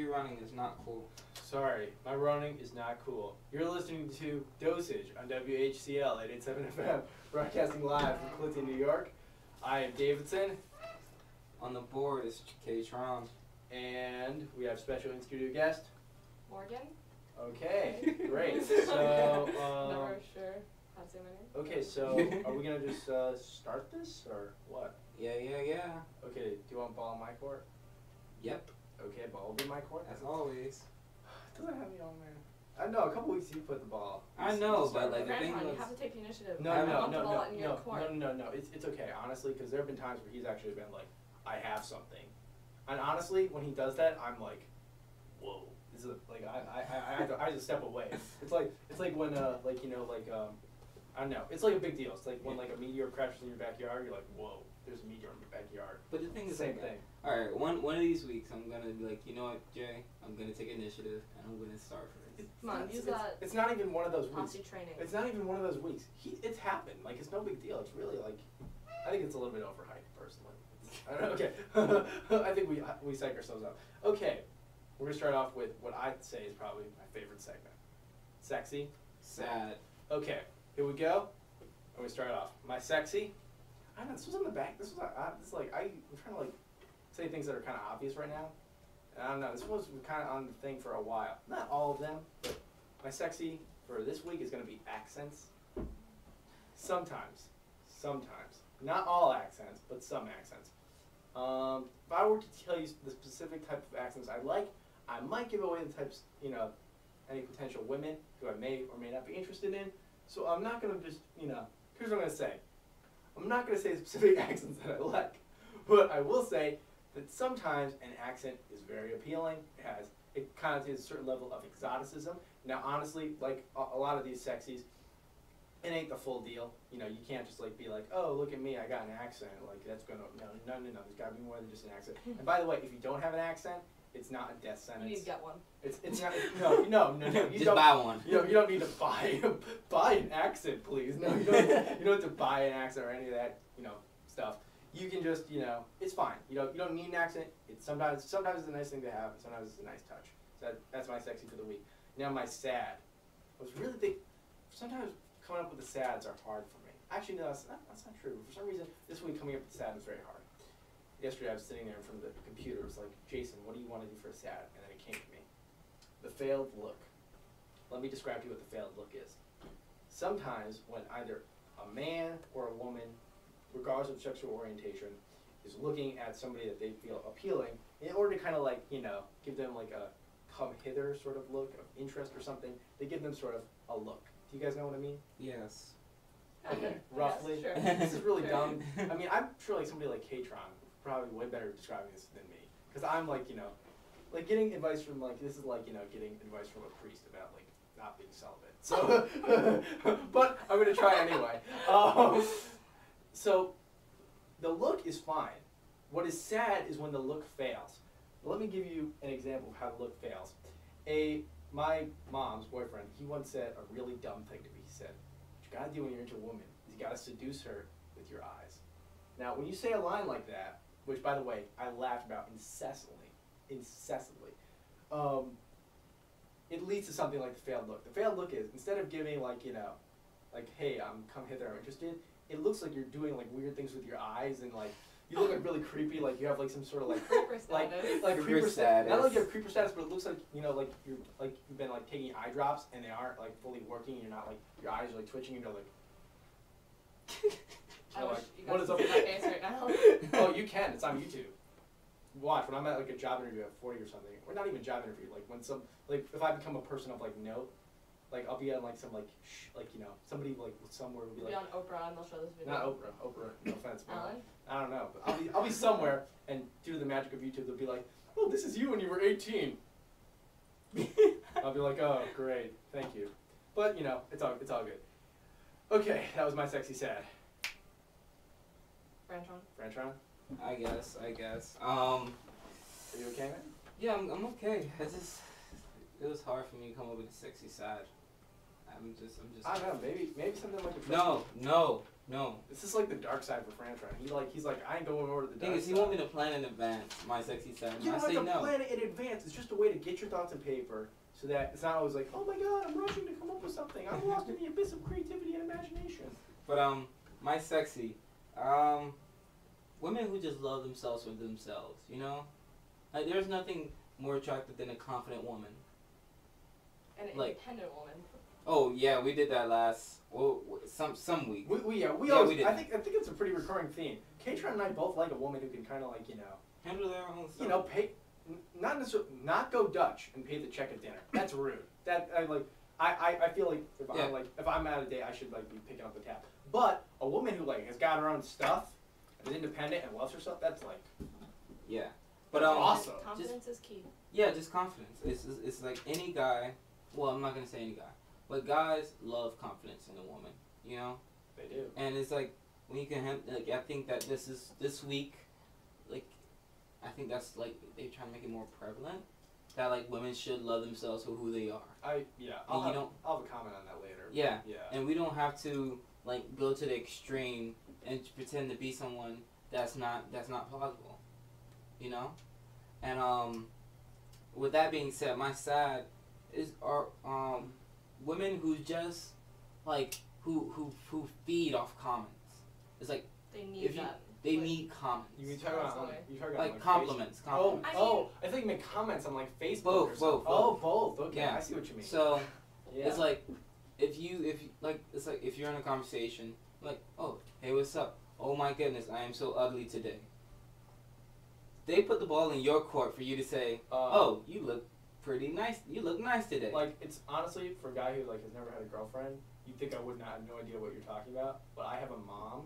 your running is not cool. Sorry, my running is not cool. You're listening to Dosage on WHCL 887 FM, broadcasting live from Clinton, New York. I am Davidson. On the board is Pt.1. And we have special in-studio guest. Morgan. Okay, great. So, Never sure how to say my name. Okay, so are we gonna just start this or what? Yeah. Okay, do you want ball in my court? Yep. Okay, ball will be my court. As always. Doesn't have me on there. I know, a couple weeks you put the ball. I know, but like the thing Grandpa, was... you have to take the initiative. No. It's okay, honestly, because there have been times where he's actually been like, I have something. And honestly, when he does that, I'm like, whoa. This is like, I have to step away. It's like when, I don't know. It's like a big deal. It's like when like a meteor crashes in your backyard, you're like, whoa, there's a meteor in your backyard. But the thing is, same like, thing. All right, one of these weeks, I'm gonna be like, you know what, Jay, I'm gonna take initiative and I'm gonna start first. Come on, use that. It's not even one of those weeks. Posse training. It's not even one of those weeks. It's happened. Like, it's no big deal. It's really like, I think it's a little bit overhyped personally. I don't know. Okay, I think we psych ourselves up. Okay, we're gonna start off with what I'd say is probably my favorite segment. Sexy. Sad. Okay, here we go. And we start off. My sexy. I don't know. This was on the back. This was I'm trying to like say things that are kind of obvious right now. And I don't know. This was kind of on the thing for a while. Not all of them, but my sexy for this week is gonna be accents. Sometimes. Not all accents, but some accents. If I were to tell you the specific type of accents I like, I might give away the types, any potential women who I may or may not be interested in. So I'm not going to just, here's what I'm going to say. I'm not going to say specific accents that I like, but I will say that sometimes an accent is very appealing. It connotates a certain level of exoticism. Now, honestly, like a lot of these sexies, it ain't the full deal. You can't just like be like, oh, look at me, I got an accent. Like that's gonna no. There's gotta be more than just an accent. And by the way, if you don't have an accent, it's not a death sentence. You need to get one. It's not. No. You Just don't buy one. You don't need to buy an accent, please. No, you don't have to buy an accent or any of that stuff. You can just it's fine. You don't need an accent. It's sometimes it's a nice thing to have. Sometimes it's a nice touch. So that's my sexy for the week. Now my sad. I was really big. Sometimes coming up with the sads are hard for me. Actually, no, that's not true. For some reason, this week coming up with the sad was very hard. Yesterday, I was sitting there in front of the computer. It was like, Jason, what do you want to do for a sad? And then it came to me. The failed look. Let me describe to you what the failed look is. Sometimes when either a man or a woman, regardless of sexual orientation, is looking at somebody that they feel appealing, in order to kind of like, give them like a come hither sort of look of interest or something, they give them sort of a look. Do you guys know what I mean? Yes. Okay, roughly. Yes, sure. This is really dumb. I mean, I'm sure like somebody like Katron probably way better at describing this than me, because I'm like like getting advice from this is like getting advice from a priest about like not being celibate. So, but I'm gonna try anyway. So the look is fine. What is sad is when the look fails. Let me give you an example of how the look fails. My mom's boyfriend, he once said a really dumb thing to me. He said, what you gotta do when you're into a woman is you gotta seduce her with your eyes. Now, when you say a line like that, which by the way, I laughed about incessantly, it leads to something like the failed look. The failed look is, instead of giving like, hey, come hither, I'm interested, it looks like you're doing like weird things with your eyes and like, you look like really creepy, like you have like some sort of like Creeper status. like Creeper creeper status. Not like you have creeper status, but it looks like like you've been like taking eye drops and they aren't like fully working. And you're not like your eyes are like twitching and you're like. I wish you what guys is up? could see my face right now. Oh, you can. It's on YouTube. Watch when I'm at like a job interview at 40 or something, or not even job interview. Like when if I become a person of like note, like I'll be on like some somebody like somewhere will be like. Be on Oprah and they'll show this video. Not Oprah. Oprah. No offense. Ellen? I don't know, but I'll be somewhere, and due to the magic of YouTube, they'll be like, "Oh, this is you when you were 18." I'll be like, "Oh, great, thank you," but it's all good. Okay, that was my sexy sad. Frantron? I guess. Are you okay, man? Yeah, I'm okay. It was hard for me to come up with a sexy sad. I'm just. I don't know. Maybe something like a. No. This is like the dark side for Franchon. He's like, I ain't going over to the The thing dark is, side. he want me to plan in advance my sexy side. You And don't I have say to no. plan it in advance. It's just a way to get your thoughts on paper so that it's not always like, oh my god, I'm rushing to come up with something. I'm lost in the abyss of creativity and imagination. But my sexy, women who just love themselves for themselves. You know, like there's nothing more attractive than a confident woman. An Like- independent woman. Oh yeah, we did that some week. We Yeah, always, we did. I think it's a pretty recurring theme. Katron and I both like a woman who can kind of like, Handle their own stuff. pay, not necessarily, not go Dutch and pay the check at dinner. That's rude. That I feel like if I'm out of date, I should like be picking up the tab. But a woman who like has got her own stuff, and is independent and loves herself, that's like Yeah. But That's awesome. Confidence is key. Yeah, just confidence. It's like any guy. Well, I'm not gonna say any guy, but guys love confidence in a woman. You know. they do. And it's like when you can like I think that this week, like I think that's like they're trying to make it more prevalent that like women should love themselves for who they are. I'll And have, you don't- I'll have a comment on that later. Yeah. Yeah. And we don't have to like go to the extreme and pretend to be someone that's not plausible. You know? And with that being said, my sad are women who just like who feed off comments. It's like They need if you that. they like, need comments. You talk about Like compliments. Oh, I I think you make comments on like Facebook Both, or something. both. Oh, both. Okay, Yeah. I see what you mean. So yeah. it's like if you're in a conversation, like, oh, hey, what's up? Oh my goodness, I am so ugly today. They put the ball in your court for you to say, oh, you look pretty nice. You look nice today. Like, it's honestly, for a guy who like has never had a girlfriend, you'd think I would not have no idea what you're talking about. But I have a mom,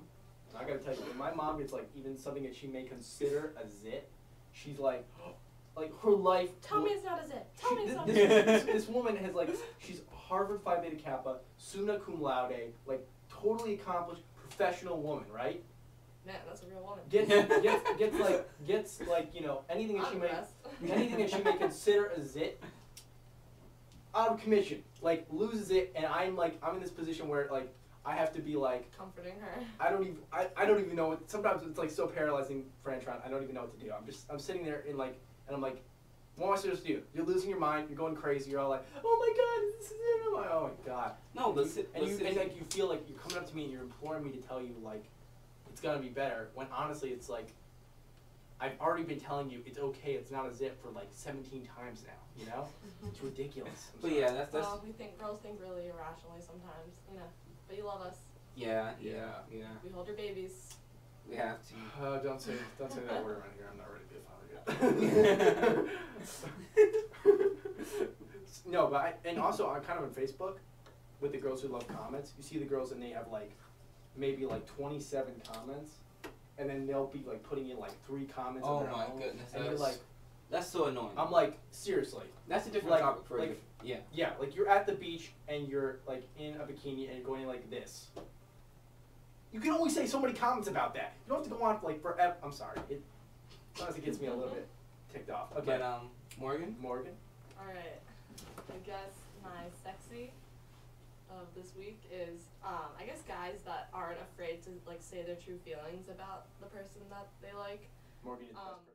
and I gotta tell you, when my mom gets like even something that she may consider a zit, she's like her life. Tell me it's not a zit. Tell me it's not a this, zit. this woman has like, she's Harvard Phi Beta Kappa, summa cum laude, like totally accomplished professional woman, right? Man, that's a real woman. Gets like anything that I'm she may impressed. anything that she may consider a zit, out of commission, like loses it, and I'm in this position where like I have to be like Comforting her. I don't even know what, sometimes it's like so paralyzing, Franchon, I don't even know what to do. I'm sitting there and I'm like, what am I supposed to do? You're losing your mind, you're going crazy, you're all like, oh my god, this is it. I'm like, oh my god. no, but And like you feel like you're coming up to me and you're imploring me to tell you like it's gonna be better, when honestly it's like I've already been telling you it's okay, it's not a zip for like 17 times now, you know? It's ridiculous. I'm But sorry. yeah, that's Well, girls think really irrationally sometimes, but you love us. yeah. We hold your babies. We have to. Don't say that word around here. I'm not ready to be a father yet. No, but and also I'm kind of on Facebook with the girls who love comments. You see the girls and they have like maybe like 27 comments, and then they'll be like putting in like 3 comments. Oh of their my own, goodness, and you're like, that's so annoying. I'm like, seriously. That's a different like- topic for like- you. Yeah. Yeah, like you're at the beach and you're like in a bikini and you're going like this. You can only say so many comments about that. You don't have to go on for like forever. I'm sorry. Sometimes it gets me a little bit ticked off. Okay. But Morgan. Alright. I guess my sexy of this week is, I guess guys that aren't afraid to like say their true feelings about the person that they like. Morgan is best friend.